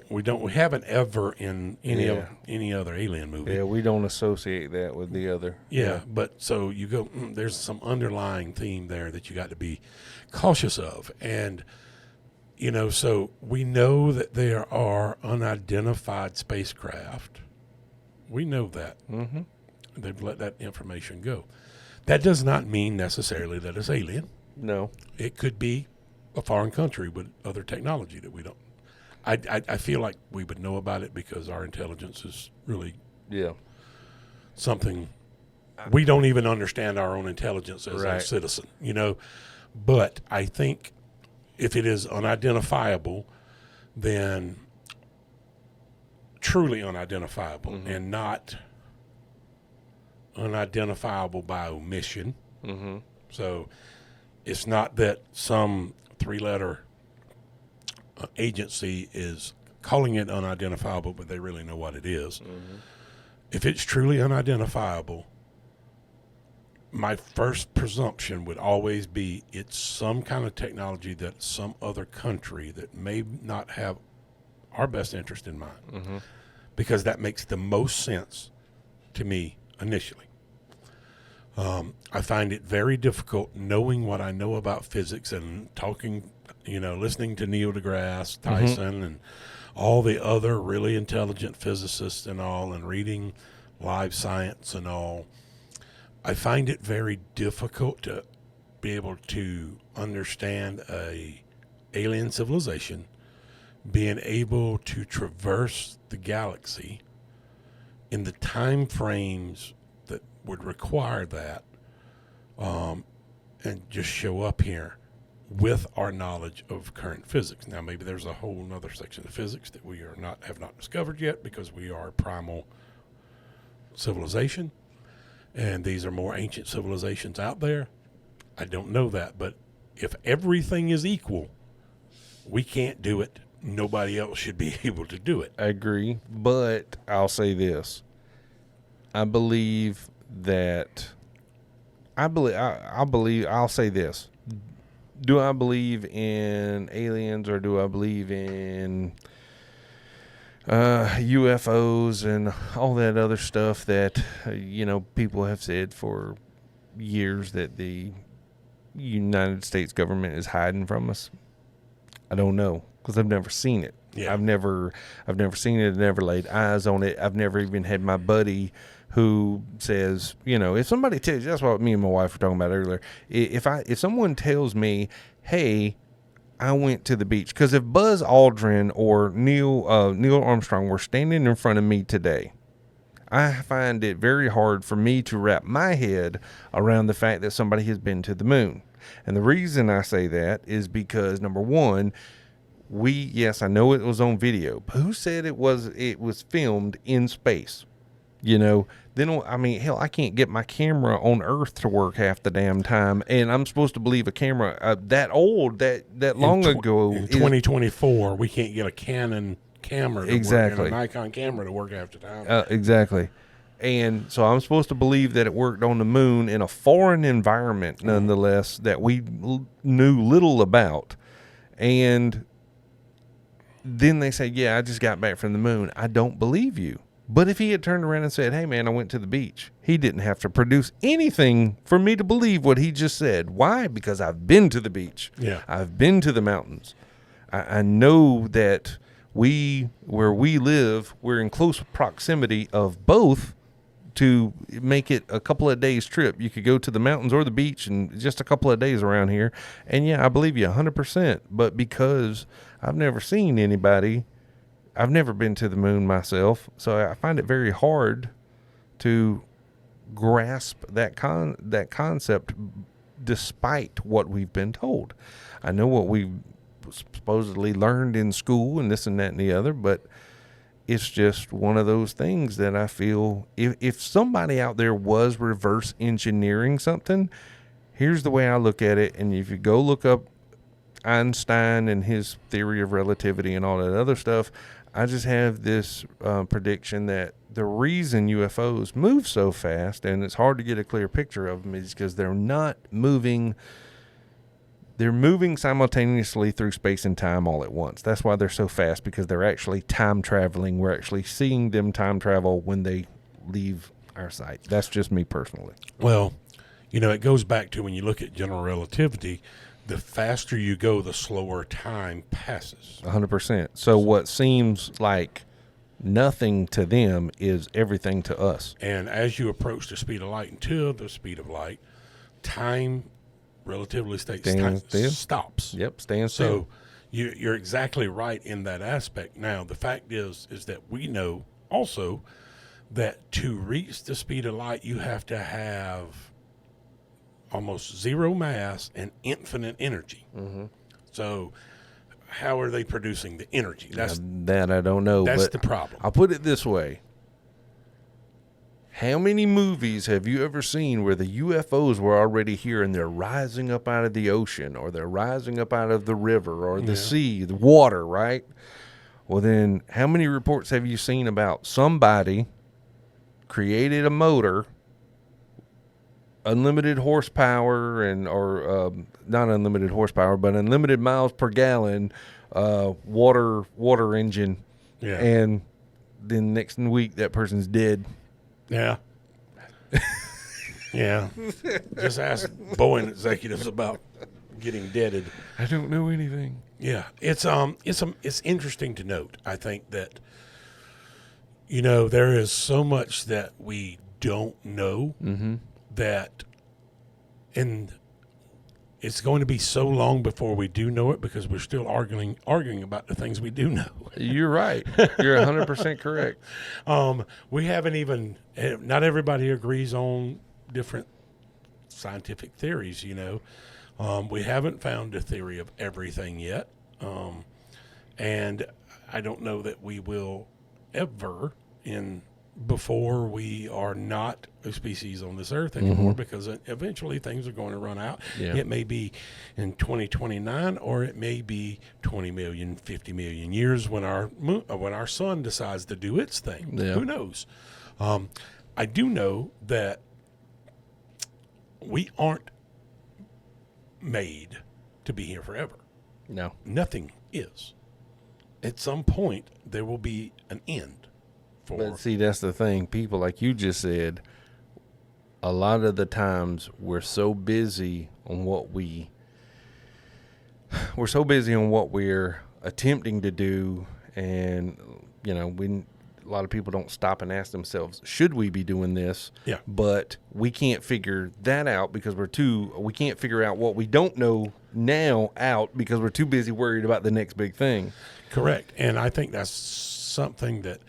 we haven't ever in any other alien movie? Yeah, we don't associate that with the other. Yeah, but so you go, there's some underlying theme there that you got to be cautious of. And, so we know that there are unidentified spacecraft. We know that. Mm-hmm. They've let that information go. That does not mean necessarily that it's alien. No. It could be a foreign country with other technology that we don't. I feel like we would know about it because our intelligence is really something we don't even understand our own intelligence as a citizen, But I think if it is unidentifiable, then truly unidentifiable and not unidentifiable by omission. Mm-hmm. So it's not that some three-letter agency is calling it unidentifiable, but they really know what it is. Mm-hmm. If it's truly unidentifiable, my first presumption would always be it's some kind of technology that some other country that may not have our best interest in mind, because that makes the most sense to me initially. I find it very difficult, knowing what I know about physics and talking, listening to Neil deGrasse Tyson and all the other really intelligent physicists and all, and reading Live Science and all. I find it very difficult to be able to understand a alien civilization being able to traverse the galaxy in the time frames that would require that, and just show up here with our knowledge of current physics. Now, maybe there's a whole other section of physics that we have not discovered yet, because we are a primal civilization, and these are more ancient civilizations out there. I don't know that, but if everything is equal, we can't do it. Nobody else should be able to do it. I agree, but I'll say this. I'll say this. Do I believe in aliens or do I believe in UFOs and all that other stuff that, people have said for years that the United States government is hiding from us? I don't know, because I've never seen it. Yeah. I've never seen it, never laid eyes on it. I've never even had my buddy who says, if somebody tells you, that's what me and my wife were talking about earlier. If someone tells me, hey, I went to the beach, because if Buzz Aldrin or Neil Armstrong were standing in front of me today, I find it very hard for me to wrap my head around the fact that somebody has been to the moon. And the reason I say that is because, number one, yes, I know it was on video, but who said it was filmed in space? Hell, I can't get my camera on Earth to work half the damn time, and I'm supposed to believe a camera that old, that long ago. In 2024, we can't get a Canon camera to exactly. work, and a Nikon camera to work half the time. Exactly. And so I'm supposed to believe that it worked on the moon in a foreign environment, nonetheless, that we knew little about. And then they say, yeah, I just got back from the moon. I don't believe you. But if he had turned around and said, hey, man, I went to the beach, he didn't have to produce anything for me to believe what he just said. Why? Because I've been to the beach. Yeah. I've been to the mountains. I know that where we live, we're in close proximity of both to make it a couple of days trip. You could go to the mountains or the beach in just a couple of days around here. And yeah, I believe you 100%. But because I've never seen anybody, I've never been to the moon myself, so I find it very hard to grasp that concept despite what we've been told. I know what we've supposedly learned in school and this and that and the other, but it's just one of those things that I feel if somebody out there was reverse engineering something, here's the way I look at it, and if you go look up Einstein and his theory of relativity and all that other stuff, I just have this prediction that the reason UFOs move so fast, and it's hard to get a clear picture of them, is because they're not moving. They're moving simultaneously through space and time all at once. That's why they're so fast, because they're actually time traveling. We're actually seeing them time travel when they leave our sight. That's just me personally. Well, it goes back to when you look at general relativity, the faster you go, the slower time passes. 100%. So what seems like nothing to them is everything to us. And as you approach the speed of light until the speed of light, time relatively stops. Yep, stands still. So you're exactly right in that aspect. Now, the fact is that we know also that to reach the speed of light, you have to have almost zero mass and infinite energy. Mm-hmm. So how are they producing the energy? That I don't know. That's but the problem. I'll put it this way. How many movies have you ever seen where the UFOs were already here and they're rising up out of the ocean, or they're rising up out of the river or the sea, the water, right? Well, then how many reports have you seen about somebody created a motor, unlimited horsepower, or not unlimited horsepower, but unlimited miles per gallon water engine, and then next week that person's dead. Yeah. Yeah. Just ask Boeing executives about getting deaded. I don't know anything. Yeah. It's interesting to note. I think that there is so much that we don't know, that, and it's going to be so long before we do know it, because we're still arguing about the things we do know. You're right. You're 100% correct. We haven't even, not everybody agrees on different scientific theories, we haven't found a theory of everything yet. And I don't know that we will ever in before we are not a species on this earth anymore, because eventually things are going to run out. Yeah. It may be in 2029, or it may be 20 million, 50 million years when our sun decides to do its thing. Yeah. Who knows? I do know that we aren't made to be here forever. No. Nothing is. At some point, there will be an end. But see, that's the thing. People, like you just said, a lot of the times we're so busy on what we're attempting to do, and a lot of people don't stop and ask themselves, should we be doing this? Yeah. But we can't figure that out because we can't figure out what we don't know now out because we're too busy worried about the next big thing. Correct. And I think that's something that,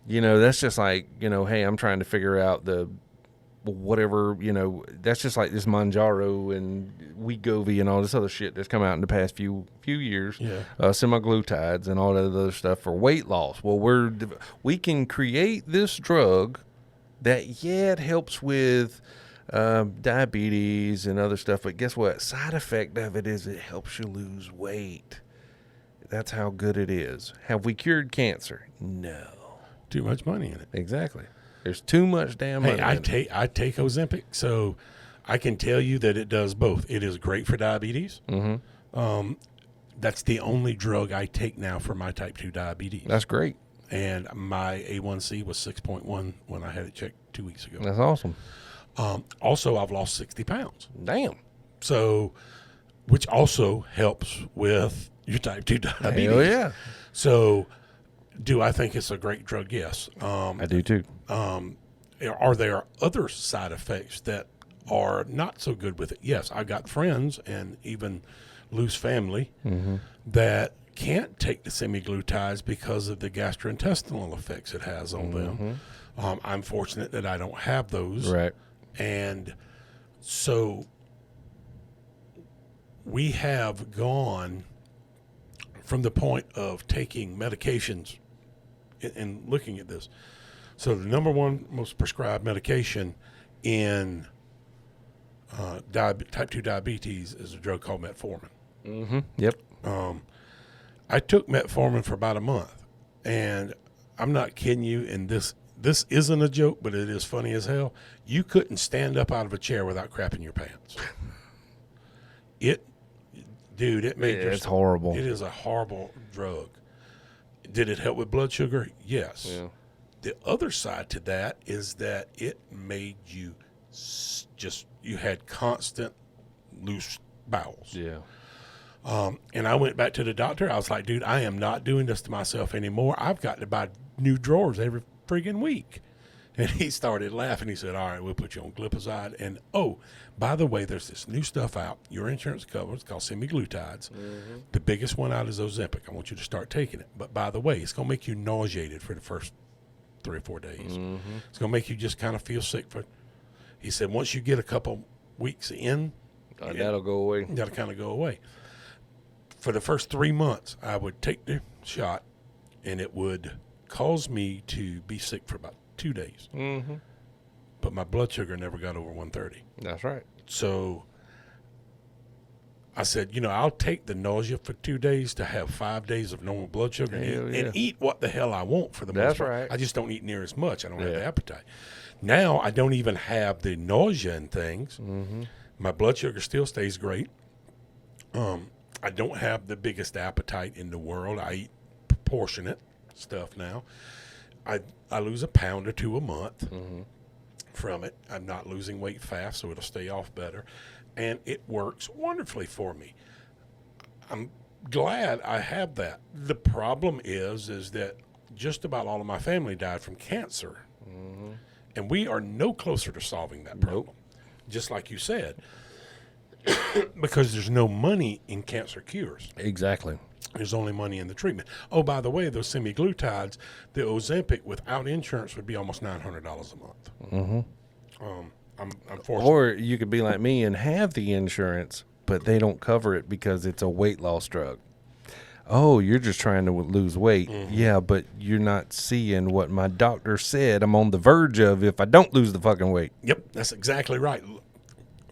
that's just like, hey, I'm trying to figure out the whatever, that's just like this Manjaro and Wegovy and all this other shit that's come out in the past few years. Yeah. Semaglutides and all that other stuff for weight loss. Well, we can create this drug that, it helps with diabetes and other stuff, but guess what? Side effect of it is it helps you lose weight. That's how good it is. Have we cured cancer? No. Too much money in it. Exactly. There's too much damn money. Hey, I take Ozempic, so I can tell you that it does both. It is great for diabetes. Mm-hmm. That's the only drug I take now for my type 2 diabetes. That's great. And my A1C was 6.1 when I had it checked 2 weeks ago. That's awesome. Also, I've lost 60 pounds. Damn. So, which also helps with your type 2 diabetes. Hell yeah. So, do I think it's a great drug? Yes. I do too. Are there other side effects that are not so good with it? Yes. I got friends and even loose family that can't take the semaglutides because of the gastrointestinal effects it has on them. I'm fortunate that I don't have those. Right. And so we have gone from the point of taking medications and looking at this. So the number one most prescribed medication in type 2 diabetes is a drug called metformin. Mm-hmm. Yep. I took metformin for about a month, and I'm not kidding you, and this isn't a joke, but it is funny as hell. You couldn't stand up out of a chair without crapping your pants. It made it's horrible. It is a horrible drug. Did it help with blood sugar? Yes. Yeah. The other side to that is that it made you you had constant loose bowels. Yeah. And I went back to the doctor. I was like, dude, I am not doing this to myself anymore. I've got to buy new drawers every friggin' week. And he started laughing. He said, all right, we'll put you on glipizide. And, oh, by the way, there's this new stuff out. Your insurance covers. It's called semaglutides. Mm-hmm. The biggest one out is Ozempic. I want you to start taking it. But, by the way, it's going to make you nauseated for the first 3 or 4 days. Mm-hmm. It's going to make you just kind of feel sick. He said, once you get a couple weeks in, that'll go away. That'll kind of go away. For the first 3 months, I would take the shot, and it would cause me to be sick for about 2 days. Mm-hmm. But my blood sugar never got over 130. That's right. So I said, I'll take the nausea for 2 days to have 5 days of normal blood sugar and eat what the hell I want for the most part. Right. I just don't eat near as much. I don't have the appetite. Now I don't even have the nausea and things. Mm-hmm. My blood sugar still stays great. I don't have the biggest appetite in the world. I eat proportionate stuff now. I lose a pound or two a month from it. I'm not losing weight fast, so it'll stay off better. And it works wonderfully for me. I'm glad I have that. The problem is that just about all of my family died from cancer. Mm-hmm. And we are no closer to solving that problem. Nope. Just like you said. Because there's no money in cancer cures. Exactly. There's only money in the treatment. Oh, by the way, those semaglutides, the Ozempic without insurance would be almost $900 a month. Mm-hmm. I'm fortunate. Or you could be like me and have the insurance, but they don't cover it because it's a weight loss drug. oh, you're just trying to lose weight. Yeah, but you're not seeing what my doctor said I'm on the verge of if I don't lose the fucking weight. Yep, that's exactly right.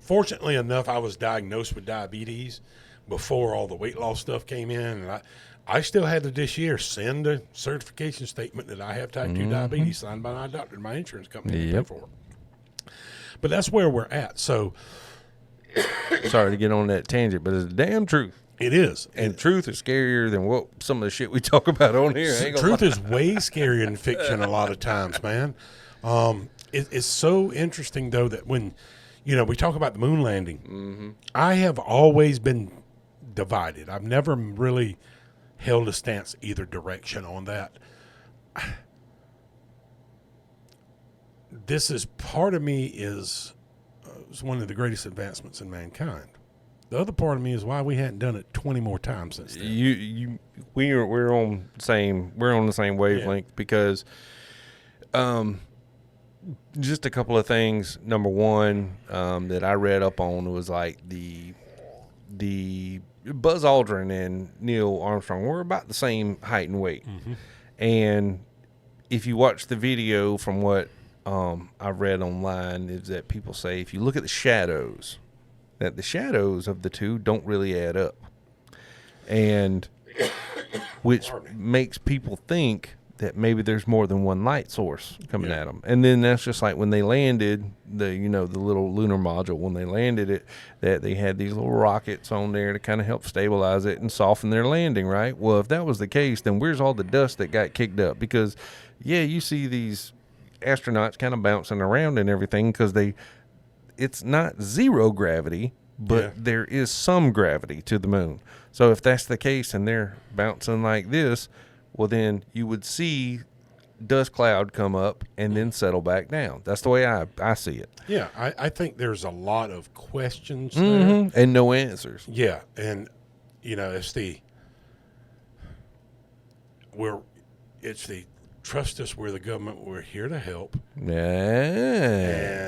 Fortunately enough, I was diagnosed with diabetes before all the weight loss stuff came in, and I still had to this year send a certification statement that I have type 2 diabetes signed by my doctor and my insurance company to pay for it. But that's where we're at. So, sorry to get on that tangent, but it's the damn truth. It is. And truth is scarier than what some of the shit we talk about on here. Truth is way scarier than fiction a lot of times, man. It's so interesting, though, that when, we talk about the moon landing, I have always been divided. I've never really held a stance either direction on that. This is part of me is one of the greatest advancements in mankind. The other part of me is why we hadn't done it 20 more times since then. We're on the same wavelength because just a couple of things. Number one, that I read up on was like the Buzz Aldrin and Neil Armstrong were about the same height and weight. And if you watch the video from what I read online is that people say if you look at the shadows, that the shadows of the two don't really add up, and which makes people think that maybe there's more than one light source coming at them. And then that's just like when they landed the little lunar module, when they landed it, that they had these little rockets on there to kind of help stabilize it and soften their landing, right? Well, if that was the case, then where's all the dust that got kicked up? Because you see these astronauts kind of bouncing around and everything because it's not zero gravity, but there is some gravity to the moon. So if that's the case and they're bouncing like this, well, then you would see dust cloud come up and then settle back down. That's the way I see it. Yeah, I think there's a lot of questions there. And no answers. Yeah, and, it's the trust us, we're the government, we're here to help. Yeah.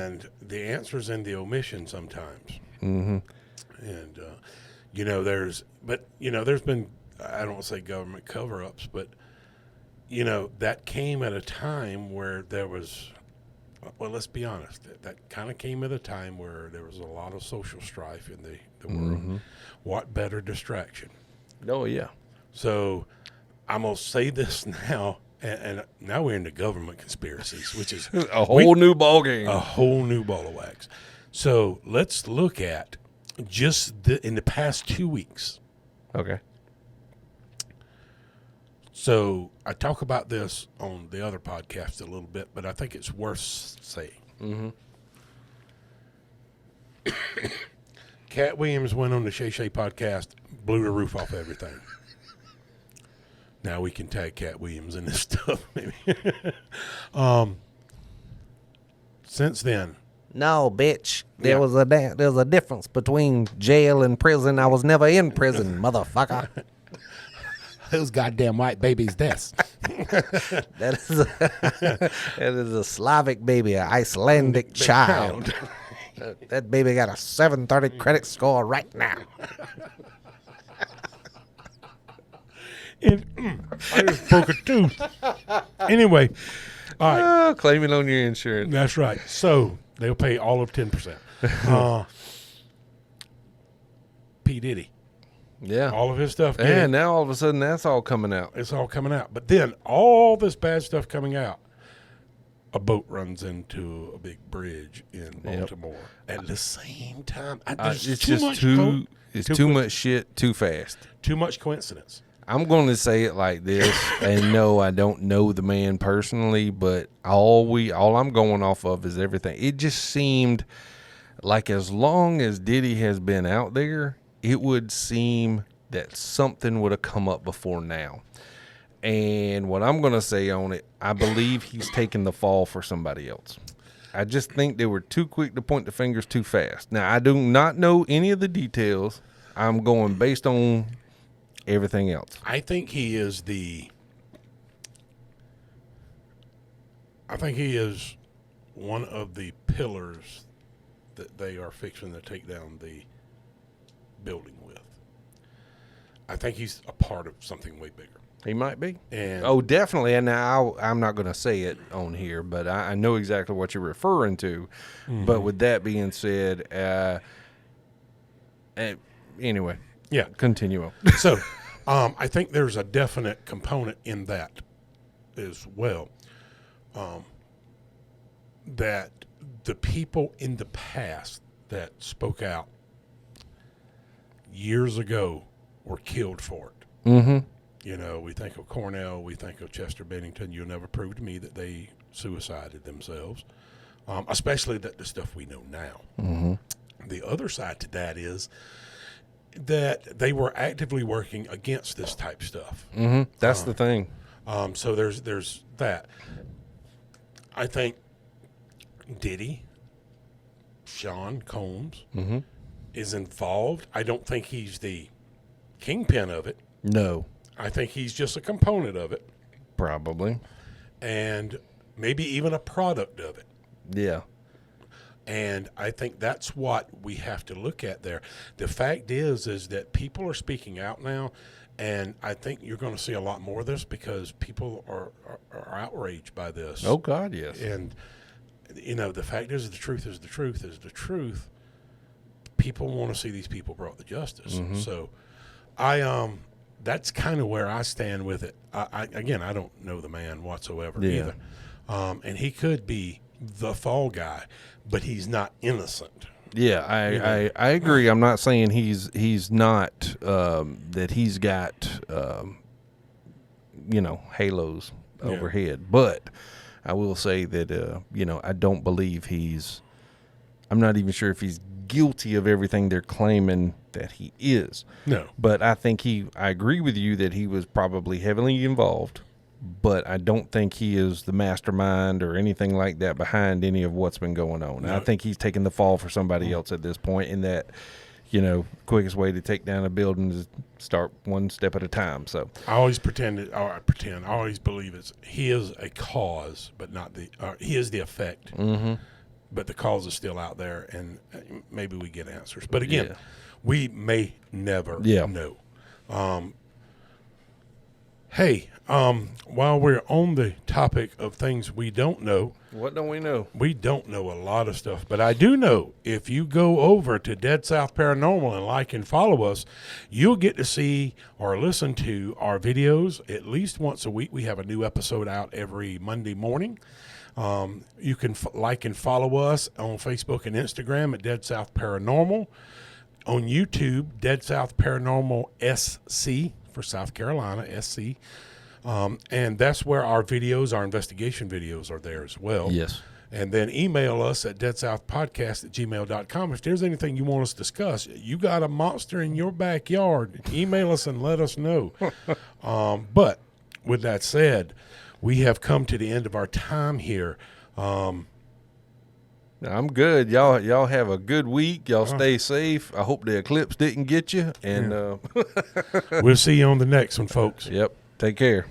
And the answer's in the omission sometimes. And, there's been, I don't want to say government cover-ups, but, that came at a time where there was, well, let's be honest, that kind of came at a time where there was a lot of social strife in the world. What better distraction? Oh, yeah. So I'm going to say this now. And now we're into government conspiracies, which is a whole new ball game. A whole new ball of wax. So let's look at just in the past 2 weeks. Okay. So I talk about this on the other podcast a little bit, but I think it's worth saying. Cat Williams went on the Shay Shay podcast, blew the roof off everything. Now we can tag Cat Williams in this stuff, maybe. Since then. No, bitch. There was a difference between jail and prison. I was never in prison, motherfucker. Those goddamn white babies' deaths. That is a Slavic baby, an Icelandic child. That baby got a 730 credit score right now. I just broke a tooth. Anyway, all right. Claim it on your insurance. That's right. So they'll pay all of 10%. P. Diddy. Yeah. All of his stuff. And now all of a sudden that's all coming out. It's all coming out. But then all this bad stuff coming out. A boat runs into a big bridge in Baltimore at the same time. It's too much shit too fast. Too much coincidence. I'm going to say it like this, and no, I don't know the man personally, but all I'm going off of is everything. It just seemed like as long as Diddy has been out there, it would seem that something would have come up before now. And what I'm going to say on it, I believe he's taking the fall for somebody else. I just think they were too quick to point the fingers too fast. Now, I do not know any of the details. I'm going based on everything else. I think he is one of the pillars that they are fixing to take down the building with. I think he's a part of something way bigger. He might be. And Oh, definitely. And now I'm not going to say it on here, but I know exactly what you're referring to. But with that being said, anyway, yeah. continue on. So, I think there's a definite component in that as well. That the people in the past that spoke out years ago were killed for it. Mm-hmm. You know, we think of Cornell, we think of Chester Bennington. You'll never prove to me that they suicided themselves, especially the stuff we know now. Mm-hmm. The other side to that is that they were actively working against this type stuff. Mm-hmm. That's the thing. So there's that. I think Diddy, Sean Combs, is involved. I don't think he's the kingpin of it. No. I think he's just a component of it. Probably. And maybe even a product of it. Yeah. And I think that's what we have to look at there. The fact is that people are speaking out now, and I think you're going to see a lot more of this because people are outraged by this. Oh, God, yes. And, you know, the fact is the truth is the truth is the truth. People want to see these people brought to justice. So that's kind of where I stand with it. I don't know the man whatsoever either. And he could be the fall guy, but he's not innocent. Yeah, I agree. I'm not saying he's not that he's got halos overhead, but I will say that I don't believe I'm not even sure if he's guilty of everything they're claiming that he is. No. But I think I agree with you that he was probably heavily involved, but I don't think he is the mastermind or anything like that behind any of what's been going on. No. I think he's taking the fall for somebody else at this point, in that, quickest way to take down a building is start one step at a time. So I always I always believe he is a cause, but not he is the effect. Mm-hmm. But the cause is still out there, and maybe we get answers. But again, we may never know. Hey, while we're on the topic of things we don't know. What don't we know? We don't know a lot of stuff, but I do know if you go over to Dead South Paranormal and like and follow us, you'll get to see or listen to our videos at least once a week. We have a new episode out every Monday morning. You can like and follow us on Facebook and Instagram at Dead South Paranormal. On YouTube, Dead South Paranormal SC for South Carolina, SC. And that's where our investigation videos are there as well. Yes. And then email us at deadsouthpodcast@gmail.com. If there's anything you want us to discuss, you got a monster in your backyard, email us and let us know. But with that said, we have come to the end of our time here. I'm good. Y'all have a good week. Y'all stay safe. I hope the eclipse didn't get you. And we'll see you on the next one, folks. Yep. Take care.